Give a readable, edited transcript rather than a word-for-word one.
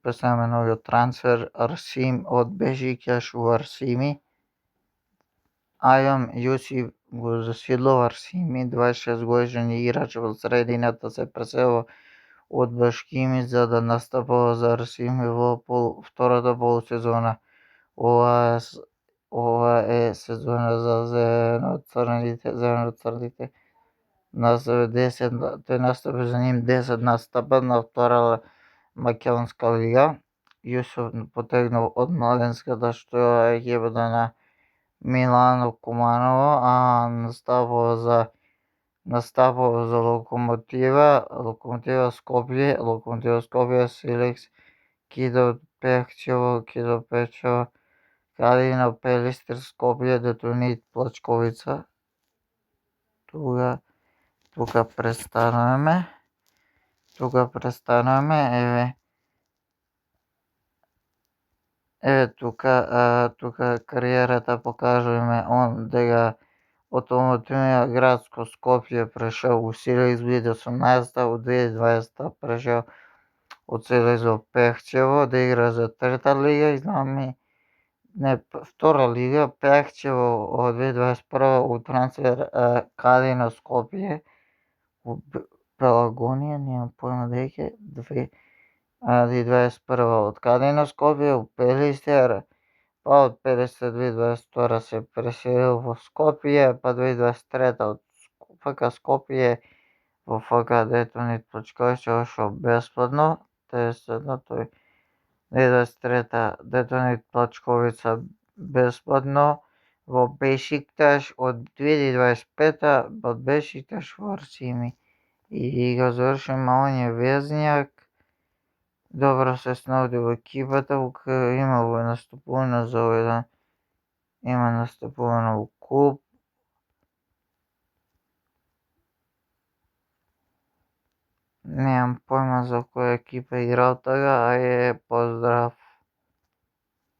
подписаме новиот трансфер Арсим од Бешикташ у Арсими. Ајам Јусип го заседлува Арсими, 26 годишен играч во средината се преселува од Башкими за да настапува за Арсими во втората полусезона. Ова е сезона за зелено-црните. Тој настапи за нив 10 настапа на втора македонска лига. Јусип потегнал од младенската што е екипата на Милано Куманово, а настапува за Локомотива Скопје, Силекс, Кидо Пехчево, Калино Пелистер, Скопје, Детонит Плачковица. Тука престануваме. Еве тука кариерата покажуваме он дека од омотивниот градско Скопје прешол у Силекс 2018, у 2020 прешол од Силекс во Пехчево да игра за трета лига, втора лига Пехчево од 2021 у трансфер Калино Скопје у Пелагонија, немам појма дека 2021 од Калино Скопје у Пелистер, па од Пелистер 2022 се преселил во Скопје, па 2023 од ФК Скопје во ФК Детонит Плачковица ошо бесплатно, тој 2023 Детонит Плачковица бесплатно во Бешикташ, од 2025 од Бешикташ во Арсими и го завршил малиње везњак. Добро се снаоѓа во екипата, има настапување за овој има настапување во клуб. Немам појма за која екипа играл тога, а е